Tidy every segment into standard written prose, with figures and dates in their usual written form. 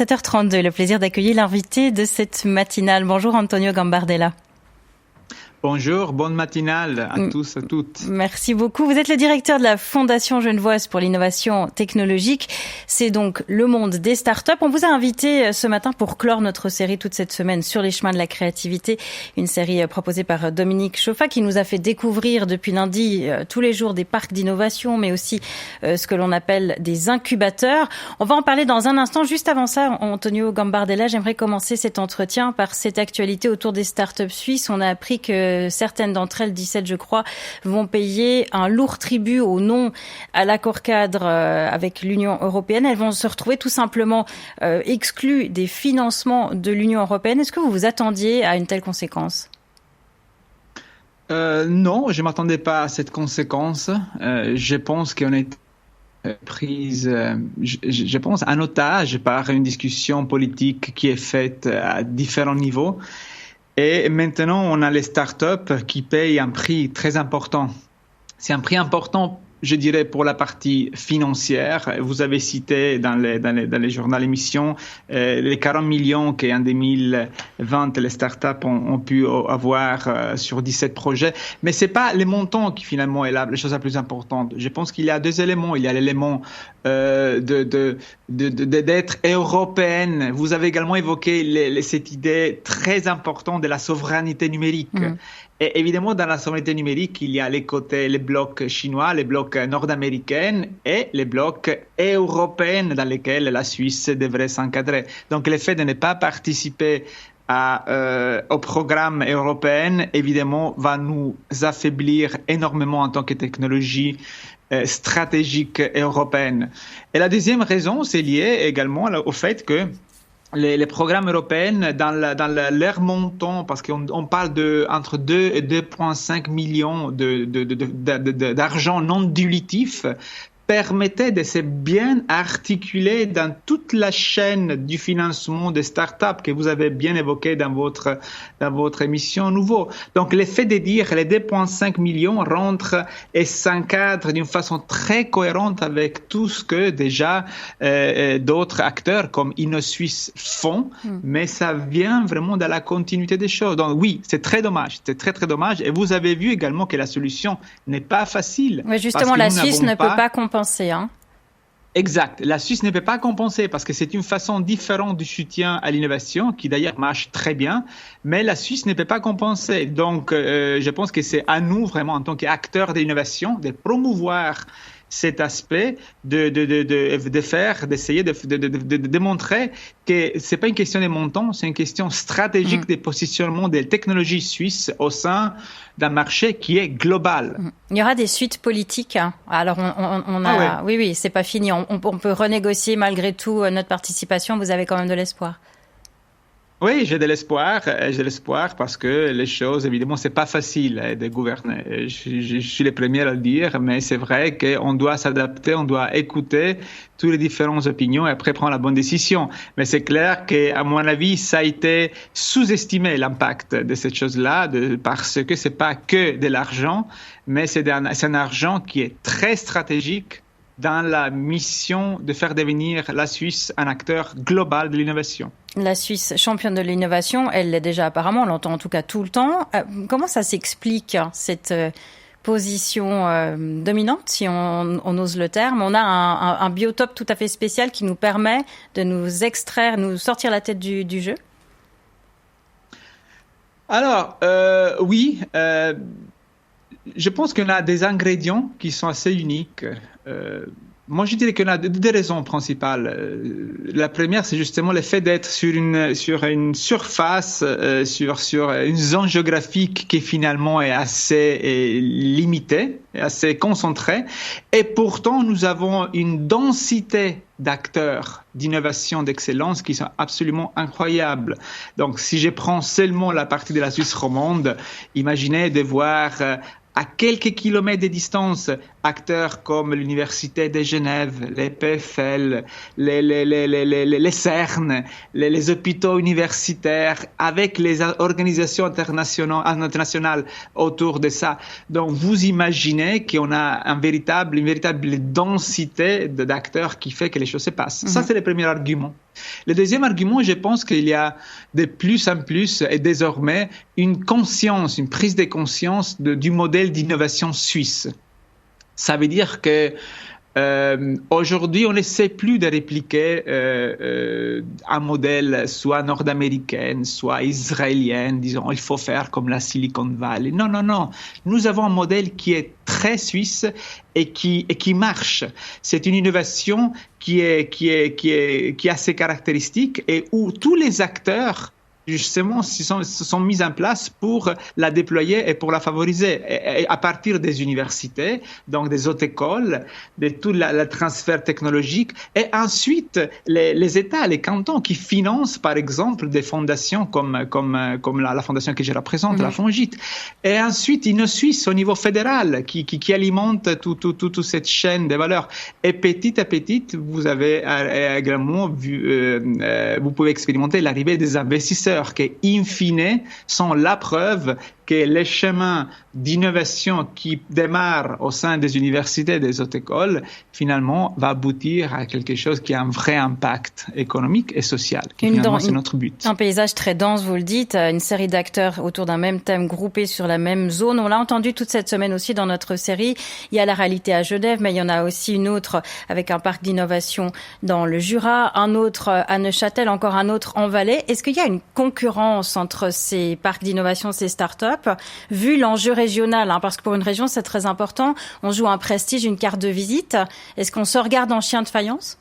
7h32, le plaisir d'accueillir l'invité de cette matinale. Bonjour Antonio Gambardella. Bonjour, bonne matinale à tous, à toutes. Merci beaucoup. Vous êtes le directeur de la Fondation Genevoise pour l'innovation technologique. C'est donc le monde des startups. On vous a invité ce matin pour clore notre série toute cette semaine sur les chemins de la créativité. Une série proposée par Dominique Chauffat qui nous a fait découvrir depuis lundi tous les jours des parcs d'innovation, mais aussi ce que l'on appelle des incubateurs. On va en parler dans un instant. Juste avant ça, Antonio Gambardella, j'aimerais commencer cet entretien par cette actualité autour des startups suisses. On a appris que certaines d'entre elles, 17 je crois, vont payer un lourd tribut au non à l'accord cadre avec l'Union européenne. Elles vont se retrouver tout simplement exclues des financements de l'Union européenne. Est-ce que vous vous attendiez à une telle conséquence ? Non, je ne m'attendais pas à cette conséquence. Je pense qu'on est prise, je pense, en otage par une discussion politique qui est faite à différents niveaux. Et maintenant, on a les startups qui payent un prix très important. C'est un prix important, je dirais, pour la partie financière. Vous avez cité dans les journaux émissions les 40 millions qu'en 2020 les startups ont pu avoir sur 17 projets. Mais c'est pas les montants qui finalement est la chose la plus importante. Je pense qu'il y a deux éléments. Il y a l'élément d'être européenne. Vous avez également évoqué cette idée très importante de la souveraineté numérique. Et évidemment, dans la souveraineté numérique, il y a les côtés, les blocs chinois, les blocs nord-américains et les blocs européens dans lesquels la Suisse devrait s'encadrer. Donc, le fait de ne pas participer au programme européen, évidemment, va nous affaiblir énormément en tant que technologie stratégique européenne. Et la deuxième raison, c'est lié également au fait que les programmes européens, dans leur montant, parce qu'on parle entre 2 et 2,5 millions d'argent non dilutif, permettait de se bien articuler dans toute la chaîne du financement des startups que vous avez bien évoqué dans votre émission Nouveau. Donc, le fait de dire les 2,5 millions rentrent et s'encadrent d'une façon très cohérente avec tout ce que déjà d'autres acteurs comme InnoSuisse font, mais ça vient vraiment dans la continuité des choses. Donc oui, c'est très dommage, c'est très très dommage. Et vous avez vu également que la solution n'est pas facile. Oui, justement, la Suisse ne peut pas compenser. Exact. La Suisse ne peut pas compenser parce que c'est une façon différente du soutien à l'innovation qui d'ailleurs marche très bien, mais la Suisse ne peut pas compenser. Donc, je pense que c'est à nous vraiment en tant qu'acteurs de l'innovation de promouvoir cet aspect d'essayer de démontrer que c'est pas une question de montant, c'est une question stratégique de positionnement des technologies suisses au sein d'un marché qui est global. Il y aura des suites politiques. Alors on a, oui, c'est pas fini. On peut renégocier malgré tout notre participation. Vous avez quand même de l'espoir. Oui, j'ai de l'espoir parce que les choses, évidemment, c'est pas facile de gouverner. Je suis le premier à le dire, mais c'est vrai qu'on doit s'adapter, on doit écouter toutes les différentes opinions et après prendre la bonne décision. Mais c'est clair qu'à mon avis, ça a été sous-estimé l'impact de cette chose-là, parce que c'est pas que de l'argent, mais c'est un argent qui est très stratégique dans la mission de faire devenir la Suisse un acteur global de l'innovation. La Suisse championne de l'innovation, elle l'est déjà apparemment, on l'entend en tout cas tout le temps. Comment ça s'explique, cette position dominante, si on ose le terme? On a un biotope tout à fait spécial qui nous permet de nous extraire, nous sortir la tête du jeu? Alors, oui, je pense qu'on a des ingrédients qui sont assez uniques. Moi, je dirais qu'on a deux raisons principales. La première, c'est justement le fait d'être sur une surface, sur une zone géographique qui finalement est assez limitée, assez concentrée. Et pourtant, nous avons une densité d'acteurs d'innovation, d'excellence qui sont absolument incroyables. Donc, si je prends seulement la partie de la Suisse romande, imaginez de voir à quelques kilomètres de distance acteurs comme l'Université de Genève, les PFL, les CERN, les hôpitaux universitaires, avec les organisations internationales autour de ça. Donc, vous imaginez qu'on a une véritable densité d'acteurs qui fait que les choses se passent. Ça, c'est le premier argument. Le deuxième argument, je pense qu'il y a de plus en plus et désormais une prise de conscience du modèle d'innovation suisse. Ça veut dire que aujourd'hui, on n'essaie plus de répliquer un modèle soit nord-américain, soit israélien, disons, il faut faire comme la Silicon Valley. Non, non, non. Nous avons un modèle qui est très suisse et qui marche. C'est une innovation qui a ses caractéristiques et où tous les acteurs justement se sont mis en place pour la déployer et pour la favoriser et à partir des universités, donc des hautes écoles, de tout le transfert technologique et ensuite les États, les cantons qui financent par exemple des fondations comme la fondation que je représente, la FONGIP. Et ensuite une Suisse au niveau fédéral qui alimente toute cette chaîne de valeurs. Et petit à petit, vous avez également vu, vous pouvez expérimenter l'arrivée des investisseurs qui, in fine, sont la preuve que les chemins d'innovation qui démarrent au sein des universités et des hautes écoles, finalement, va aboutir à quelque chose qui a un vrai impact économique et social. Finalement, c'est notre but. Un paysage très dense, vous le dites, une série d'acteurs autour d'un même thème groupés sur la même zone. On l'a entendu toute cette semaine aussi dans notre série. Il y a la réalité à Genève, mais il y en a aussi une autre avec un parc d'innovation dans le Jura, un autre à Neuchâtel, encore un autre en Valais. Est-ce qu'il y a une concurrence entre ces parcs d'innovation, ces startups, vu l'enjeu régional, parce que pour une région, c'est très important. On joue un prestige, une carte de visite. Est-ce qu'on se regarde en chien de faïence ?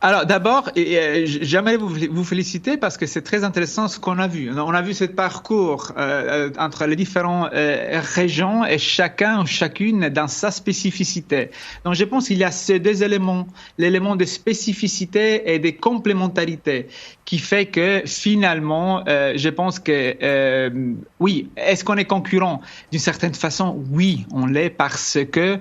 Alors d'abord, j'aimerais vous féliciter parce que c'est très intéressant ce qu'on a vu. On a vu ce parcours entre les différentes régions et chacune dans sa spécificité. Donc je pense qu'il y a ces deux éléments, l'élément de spécificité et de complémentarité, qui fait que finalement, je pense que oui, est-ce qu'on est concurrent? D'une certaine façon, oui, on l'est parce que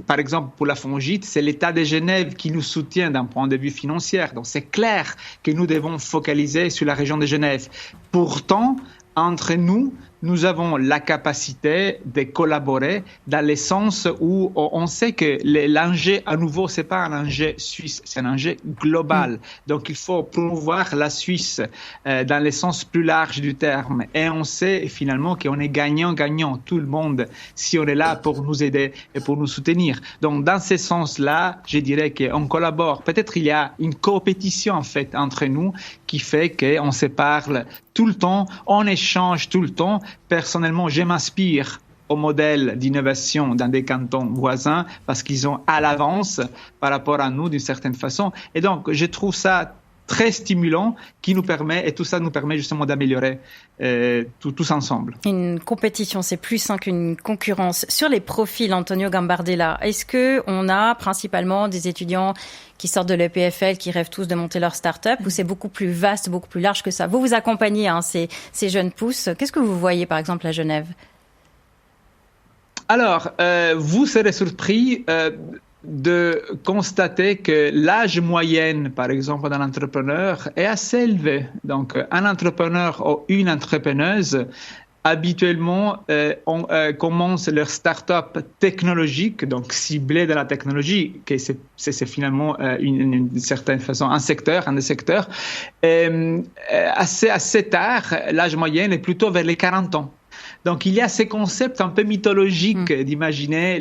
par exemple pour la FONGIP, c'est l'État de Genève qui nous soutient d'un point de vue financier. Donc c'est clair que nous devons focaliser sur la région de Genève. Pourtant, entre nous avons la capacité de collaborer dans le sens où on sait que l'enjeu, à nouveau, c'est pas un enjeu suisse, c'est un enjeu global. Donc, il faut promouvoir la Suisse dans le sens plus large du terme. Et on sait finalement qu'on est gagnant-gagnant, tout le monde, si on est là pour nous aider et pour nous soutenir. Donc, dans ce sens-là, je dirais qu'on collabore. Peut-être il y a une compétition, en fait, entre nous qui fait qu'on se parle tout le temps, on échange tout le temps. Personnellement, je m'inspire au modèle d'innovation dans des cantons voisins parce qu'ils sont à l'avance par rapport à nous d'une certaine façon. Et donc, je trouve ça très stimulant et tout ça nous permet justement d'améliorer tous ensemble. Une compétition, c'est plus qu'une concurrence. Sur les profils, Antonio Gambardella, est-ce que on a principalement des étudiants qui sortent de l'EPFL, qui rêvent tous de monter leur start-up, ou c'est beaucoup plus vaste, beaucoup plus large que ça? Vous accompagnez ces jeunes pousses. Qu'est-ce que vous voyez, par exemple, à Genève? Alors, vous serez surpris de constater que l'âge moyen, par exemple, d'un entrepreneur est assez élevé. Donc, un entrepreneur ou une entrepreneuse, habituellement, commence leur start-up technologique, donc ciblée dans la technologie, que c'est finalement d'une certaine façon un des secteurs. Assez tard, l'âge moyen est plutôt vers les 40 ans. Donc, il y a ces concepts un peu mythologiques d'imaginer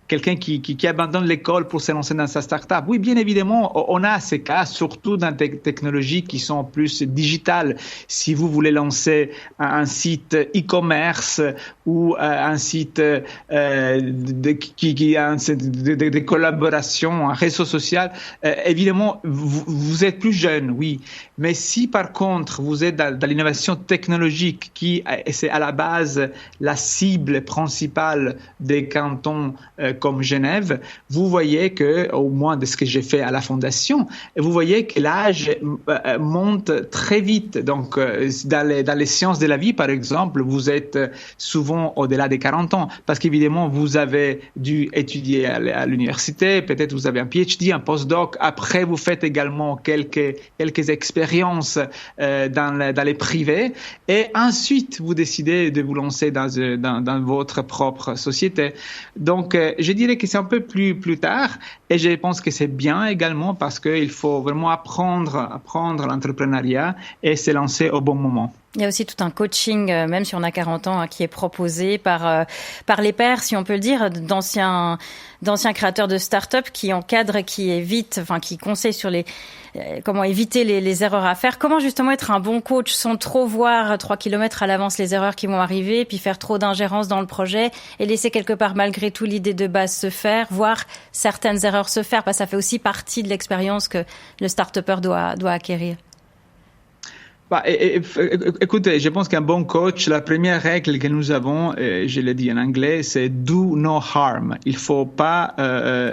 quelqu'un qui abandonne l'école pour se lancer dans sa start-up. Oui, bien évidemment, on a ces cas, surtout dans des technologies qui sont plus digitales. Si vous voulez lancer un site e-commerce ou un site qui a de collaboration, un réseau social, évidemment, vous êtes plus jeune, oui. Mais si, par contre, vous êtes dans l'innovation technologique c'est à la base la cible principale des cantons comme Genève, vous voyez que, au moins de ce que j'ai fait à la fondation, vous voyez que l'âge monte très vite. Donc, dans les sciences de la vie, par exemple, vous êtes souvent au-delà des 40 ans, parce qu'évidemment, vous avez dû étudier à l'université, peut-être vous avez un PhD, un postdoc, après vous faites également quelques expériences dans les privés, et ensuite vous décidez de vous lancer dans votre propre société. Donc, je dirais que c'est un peu plus tard, et je pense que c'est bien également parce qu'il faut vraiment apprendre l'entrepreneuriat et se lancer au bon moment. Il y a aussi tout un coaching, même si on a 40 ans, qui est proposé par les pairs, si on peut le dire, d'anciens créateurs de start-up qui encadrent, qui évitent, qui conseillent sur comment éviter les erreurs à faire. Comment justement être un bon coach sans trop voir 3 kilomètres à l'avance les erreurs qui vont arriver, puis faire trop d'ingérence dans le projet et laisser quelque part malgré tout l'idée de base se faire, voir certaines erreurs se faire, parce que ça fait aussi partie de l'expérience que le start-upper doit acquérir. Écoutez, je pense qu'un bon coach, la première règle que nous avons, je l'ai dit en anglais, c'est do no harm. Il faut pas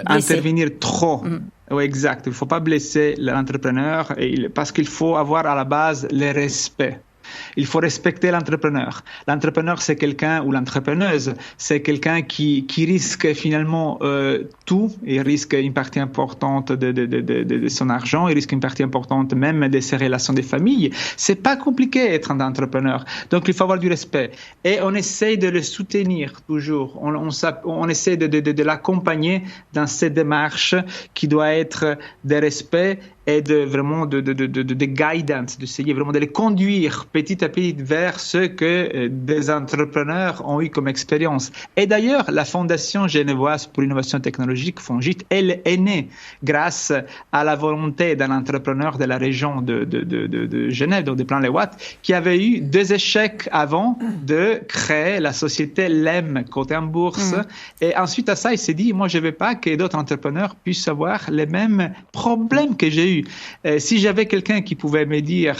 intervenir trop. Oui, exact. Il faut pas blesser l'entrepreneur parce qu'il faut avoir à la base le respect. Il faut respecter l'entrepreneur. L'entrepreneur, c'est quelqu'un, ou l'entrepreneuse, c'est quelqu'un qui risque finalement tout. Il risque une partie importante de son argent, il risque une partie importante même de ses relations de famille. C'est pas compliqué d'être un entrepreneur. Donc, il faut avoir du respect. Et on essaie de le soutenir toujours. On essaie de l'accompagner dans cette démarche qui doit être de respect et de guidance, d'essayer vraiment de les conduire petit à petit vers ce que des entrepreneurs ont eu comme expérience. Et d'ailleurs, la Fondation genevoise pour l'innovation technologique, FONGIT, elle est née grâce à la volonté d'un entrepreneur de la région de Genève, donc de Plain-les-Ouates, qui avait eu 2 échecs avant de créer la société LEM, cotée en bourse. Et ensuite à ça, il s'est dit, moi, je ne veux pas que d'autres entrepreneurs puissent avoir les mêmes problèmes que j'ai eu. Si j'avais quelqu'un qui pouvait me dire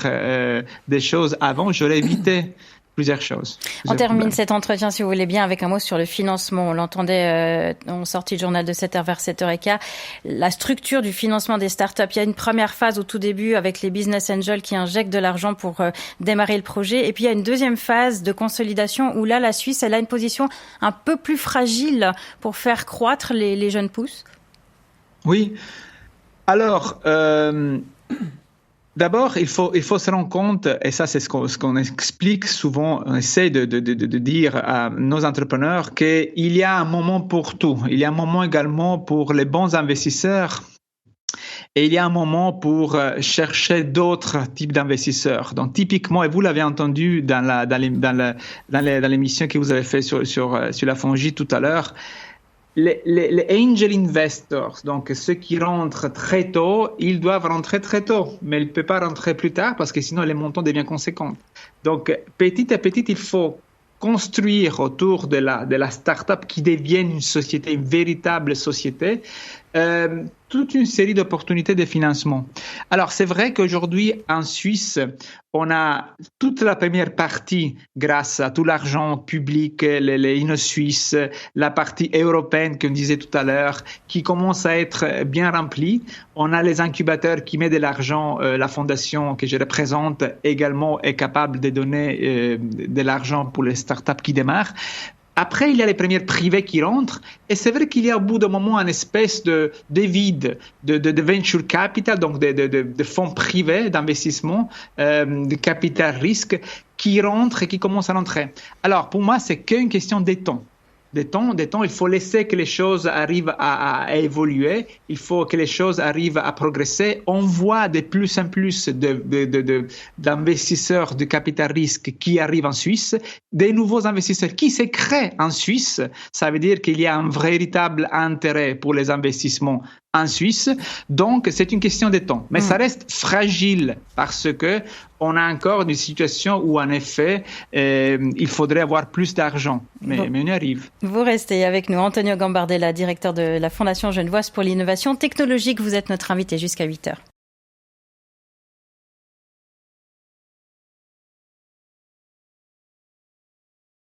des choses avant, j'aurais évité plusieurs choses. On termine cet entretien, si vous voulez bien, avec un mot sur le financement. On l'entendait en sortie de journal de 7h vers 7h15. La structure du financement des startups. Il y a une première phase au tout début avec les business angels qui injectent de l'argent pour démarrer le projet. Et puis il y a une deuxième phase de consolidation où là, la Suisse, elle a une position un peu plus fragile pour faire croître les jeunes pousses. Oui. Alors, d'abord, il faut se rendre compte, et ça c'est ce qu'on explique souvent, on essaie de dire à nos entrepreneurs qu'il y a un moment pour tout. Il y a un moment également pour les bons investisseurs et il y a un moment pour chercher d'autres types d'investisseurs. Donc typiquement, et vous l'avez entendu dans l'émission que vous avez fait sur la FONGIT tout à l'heure, les angel investors, donc ceux qui rentrent très tôt, ils doivent rentrer très tôt, mais ils ne peuvent pas rentrer plus tard parce que sinon les montants deviennent conséquents. Donc petit à petit, il faut construire autour de la start-up qui devienne une société, une véritable société, toute une série d'opportunités de financement. Alors, c'est vrai qu'aujourd'hui, en Suisse, on a toute la première partie grâce à tout l'argent public, les InnoSuisse, la partie européenne qu'on disait tout à l'heure, qui commence à être bien remplie. On a les incubateurs qui mettent de l'argent. La fondation que je représente également est capable de donner de l'argent pour les startups qui démarrent. Après, il y a les premières privées qui rentrent, et c'est vrai qu'il y a au bout d'un moment une espèce de vide, de venture capital, donc de fonds privés d'investissement, de capital risque, qui rentrent et qui commencent à rentrer. Alors, pour moi, c'est qu'une question de temps. Des temps, il faut laisser que les choses arrivent à évoluer, il faut que les choses arrivent à progresser. On voit de plus en plus d'investisseurs de capital risque qui arrivent en Suisse, des nouveaux investisseurs qui se créent en Suisse. Ça veut dire qu'il y a un véritable intérêt pour les investissements en Suisse. Donc, c'est une question de temps. Mais ça reste fragile parce que on a encore une situation où, en effet, il faudrait avoir plus d'argent. Mais on y arrive. Vous restez avec nous. Antonio Gambardella, directeur de la Fondation genevoise pour l'innovation technologique. Vous êtes notre invité jusqu'à 8h.